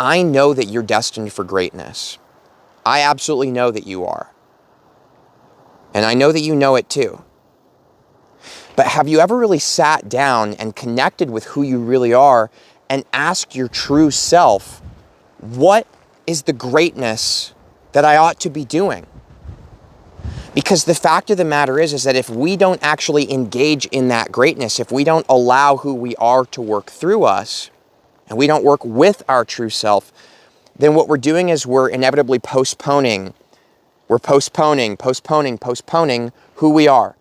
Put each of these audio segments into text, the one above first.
I know that you're destined for greatness. I absolutely know that you are. And I know that you know it too. But have you ever really sat down and connected with who you really are and asked your true self, what is the greatness that I ought to be doing? Because the fact of the matter is that if we don't actually engage in that greatness, if we don't allow who we are to work through us, and we don't work with our true self, then what we're doing is we're inevitably postponing. We're postponing who we are.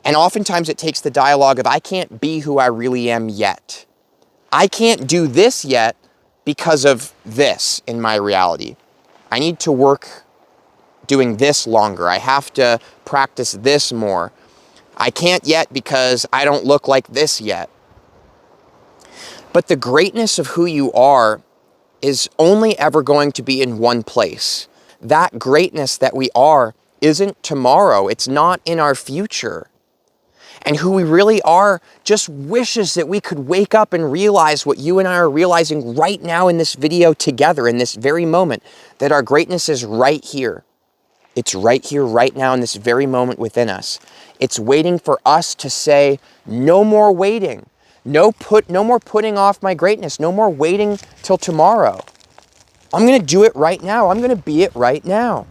And oftentimes it takes the dialogue of, I can't be who I really am yet. I can't do this yet because of this in my reality. I need to work doing this longer. I have to practice this more. I can't yet because I don't look like this yet. But the greatness of who you are is only ever going to be in one place. That greatness that we are isn't tomorrow. It's not in our future. And who we really are just wishes that we could wake up and realize what you and I are realizing right now in this video together, in this very moment, that our greatness is right here. It's right here, right now, in this very moment within us. It's waiting for us to say, no more waiting. No more putting off my greatness. No more waiting till tomorrow. I'm going to do it right now. I'm going to be it right now.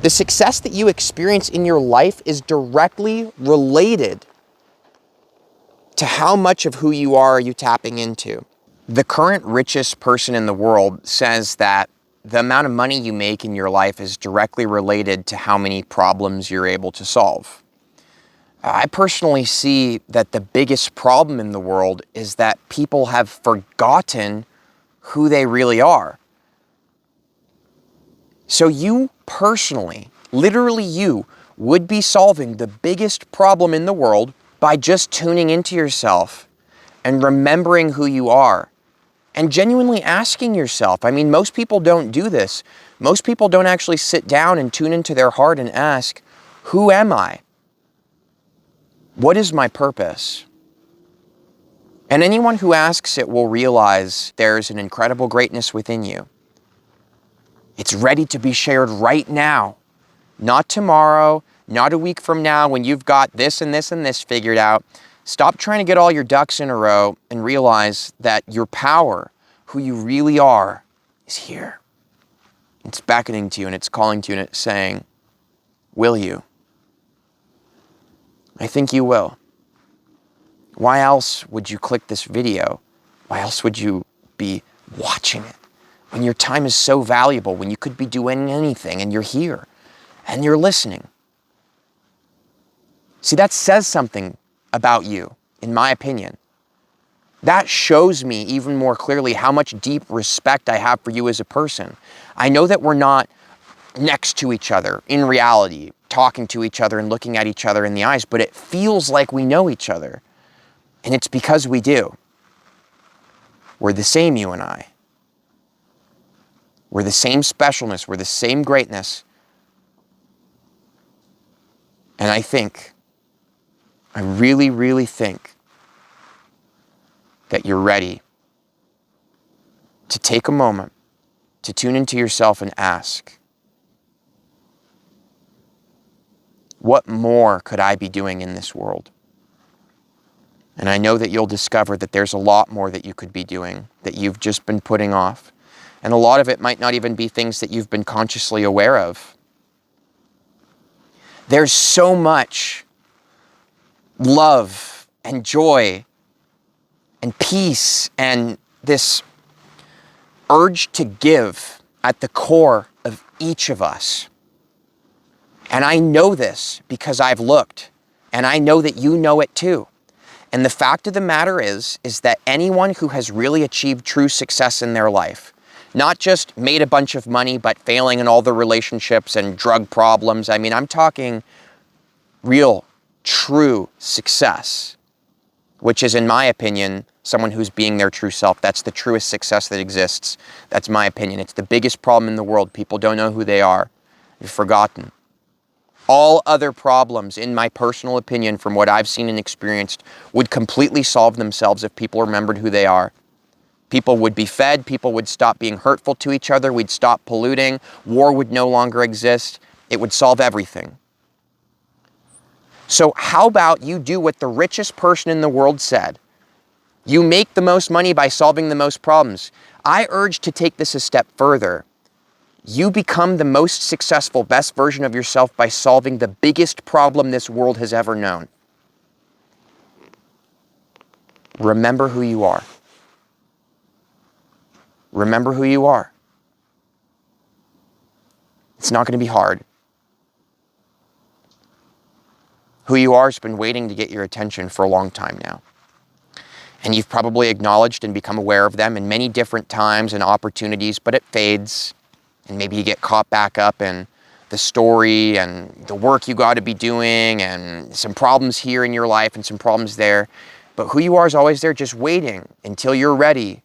The success that you experience in your life is directly related to how much of who you are you tapping into. The current richest person in the world says that the amount of money you make in your life is directly related to how many problems you're able to solve. I personally see that the biggest problem in the world is that people have forgotten who they really are. So you personally, literally you, would be solving the biggest problem in the world by just tuning into yourself and remembering who you are and genuinely asking yourself. I mean, most people don't do this. Most people don't actually sit down and tune into their heart and ask, who am I? What is my purpose? And anyone who asks it will realize there's an incredible greatness within you. It's ready to be shared right now, not tomorrow, not a week from now when you've got this and this and this figured out. Stop trying to get all your ducks in a row and realize that your power, who you really are, is here. It's beckoning to you and it's calling to you and it's saying, will you? I think you will. Why else would you click this video? Why else would you be watching it? When your time is so valuable, when you could be doing anything and you're here and you're listening. See, that says something about you, in my opinion. That shows me even more clearly how much deep respect I have for you as a person. I know that we're not next to each other in reality, talking to each other and looking at each other in the eyes, but it feels like we know each other. And it's because we do. We're the same, you and I. We're the same specialness. We're the same greatness. And I really, really think that you're ready to take a moment to tune into yourself and ask, what more could I be doing in this world? And I know that you'll discover that there's a lot more that you could be doing that you've just been putting off. And a lot of it might not even be things that you've been consciously aware of. There's so much love and joy and peace and this urge to give at the core of each of us. And I know this because I've looked, and I know that you know it too. And the fact of the matter is that anyone who has really achieved true success in their life, not just made a bunch of money, but failing in all the relationships and drug problems. I mean, I'm talking real, true success, which is, in my opinion, someone who's being their true self. That's the truest success that exists. That's my opinion. It's the biggest problem in the world. People don't know who they are. They've forgotten. All other problems, in my personal opinion, from what I've seen and experienced, would completely solve themselves if people remembered who they are. People would be fed, people would stop being hurtful to each other, we'd stop polluting, war would no longer exist, it would solve everything. So how about you do what the richest person in the world said? You make the most money by solving the most problems. I urge to take this a step further. You become the most successful, best version of yourself by solving the biggest problem this world has ever known. Remember who you are. Remember who you are. It's not going to be hard. Who you are has been waiting to get your attention for a long time now. And you've probably acknowledged and become aware of them in many different times and opportunities, but it fades. And maybe you get caught back up in the story and the work you got to be doing and some problems here in your life and some problems there. But who you are is always there, just waiting until you're ready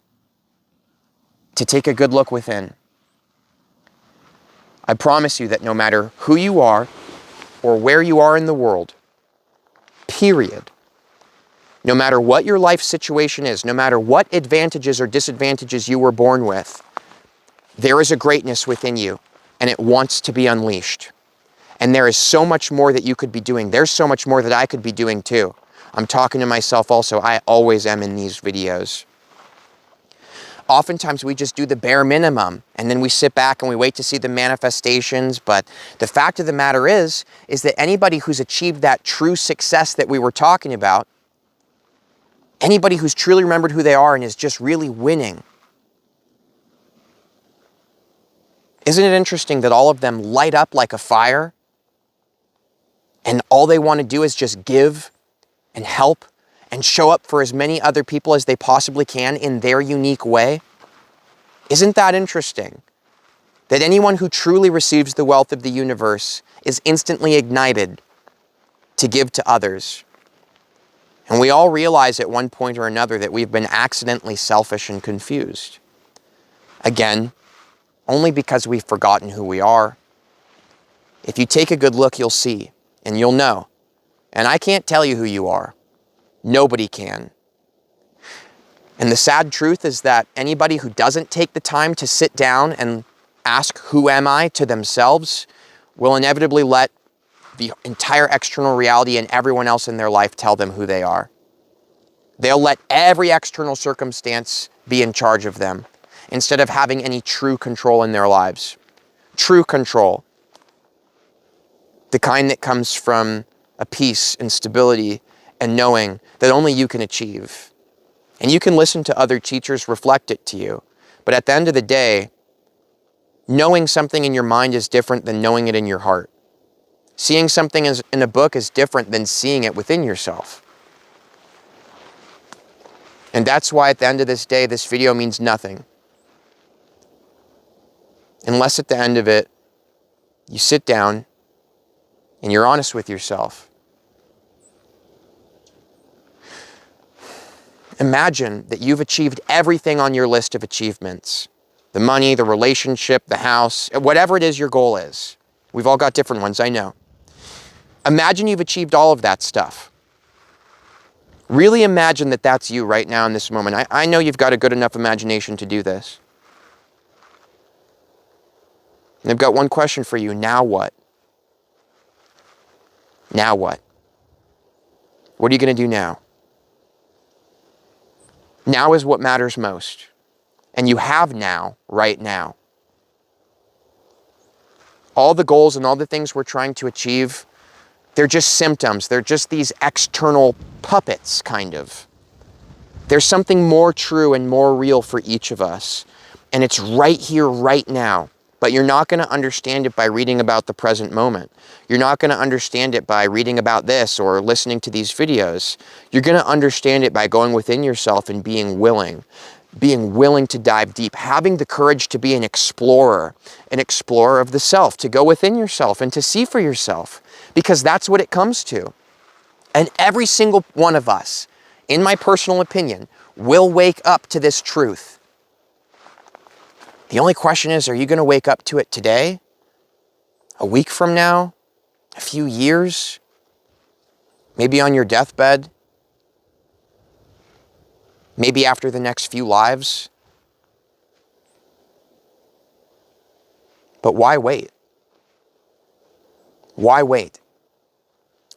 to take a good look within. I promise you that no matter who you are or where you are in the world, period, no matter what your life situation is, no matter what advantages or disadvantages you were born with, there is a greatness within you, and it wants to be unleashed. And there is so much more that you could be doing. There's so much more that I could be doing too. I'm talking to myself also. I always am in these videos. Oftentimes we just do the bare minimum, and then we sit back and we wait to see the manifestations. But the fact of the matter is that anybody who's achieved that true success that we were talking about, anybody who's truly remembered who they are and is just really winning, isn't it interesting that all of them light up like a fire and all they want to do is just give and help and show up for as many other people as they possibly can in their unique way? Isn't that interesting? That anyone who truly receives the wealth of the universe is instantly ignited to give to others. And we all realize at one point or another that we've been accidentally selfish and confused. Again, only because we've forgotten who we are. If you take a good look, you'll see, and you'll know. And I can't tell you who you are. Nobody can. And the sad truth is that anybody who doesn't take the time to sit down and ask, who am I, to themselves, will inevitably let the entire external reality and everyone else in their life tell them who they are. They'll let every external circumstance be in charge of them, instead of having any true control in their lives. True control. The kind that comes from a peace and stability and knowing that only you can achieve. And you can listen to other teachers reflect it to you. But at the end of the day, knowing something in your mind is different than knowing it in your heart. Seeing something in a book is different than seeing it within yourself. And that's why at the end of this day, this video means nothing. Unless at the end of it, you sit down and you're honest with yourself. Imagine that you've achieved everything on your list of achievements. The money, the relationship, the house, whatever it is your goal is. We've all got different ones, I know. Imagine you've achieved all of that stuff. Really imagine that that's you right now in this moment. I know you've got a good enough imagination to do this. And I've got one question for you. Now what? Now what? What are you going to do now? Now is what matters most. And you have now, right now. All the goals and all the things we're trying to achieve, they're just symptoms. They're just these external puppets, kind of. There's something more true and more real for each of us. And it's right here, right now. But you're not going to understand it by reading about the present moment. You're not going to understand it by reading about this or listening to these videos. You're going to understand it by going within yourself and being willing to dive deep, having the courage to be an explorer of the self, to go within yourself and to see for yourself, because that's what it comes to. And every single one of us, in my personal opinion, will wake up to this truth. The only question is, are you going to wake up to it today? A week from now? A few years? Maybe on your deathbed? Maybe after the next few lives? But why wait? Why wait?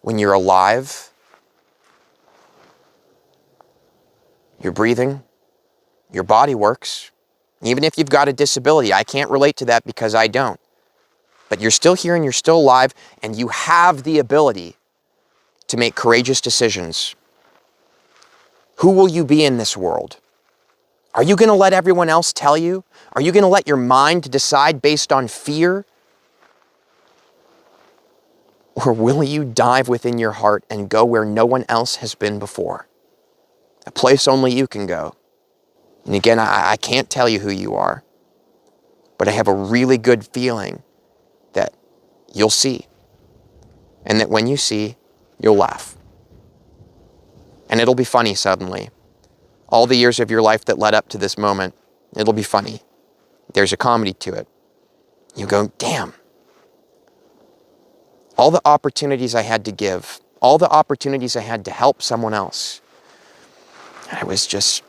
When you're alive, you're breathing, your body works. Even if you've got a disability, I can't relate to that because I don't. But you're still here and you're still alive, and you have the ability to make courageous decisions. Who will you be in this world? Are you going to let everyone else tell you? Are you going to let your mind decide based on fear? Or will you dive within your heart and go where no one else has been before? A place only you can go. And again, I can't tell you who you are, but I have a really good feeling that you'll see. And that when you see, you'll laugh. And it'll be funny suddenly. All the years of your life that led up to this moment, it'll be funny. There's a comedy to it. You go, damn. All the opportunities I had to give, all the opportunities I had to help someone else, I was just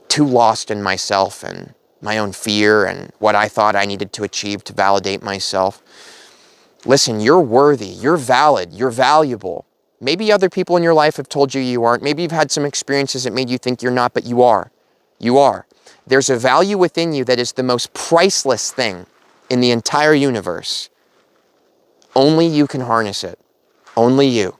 too lost in myself and my own fear and what I thought I needed to achieve to validate myself. Listen, you're worthy, you're valid, you're valuable. Maybe other people in your life have told you you aren't. Maybe you've had some experiences that made you think you're not, but you are. You are. There's a value within you that is the most priceless thing in the entire universe. Only you can harness it. Only you.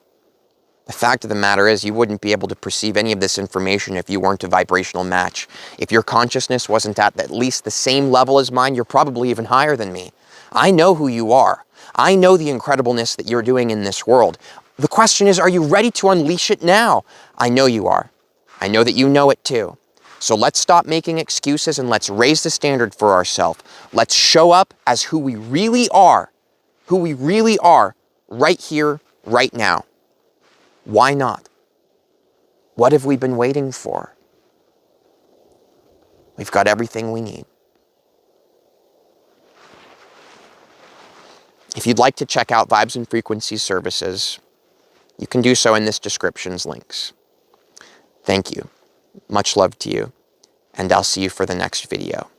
The fact of the matter is, you wouldn't be able to perceive any of this information if you weren't a vibrational match. If your consciousness wasn't at least the same level as mine, you're probably even higher than me. I know who you are. I know the incredibleness that you're doing in this world. The question is, are you ready to unleash it now? I know you are. I know that you know it too. So let's stop making excuses and let's raise the standard for ourselves. Let's show up as who we really are right here, right now. Why not? What have we been waiting for? We've got everything we need. If you'd like to check out Vibes and Frequencies services, you can do so in this description's links. Thank you. Much love to you, and I'll see you for the next video.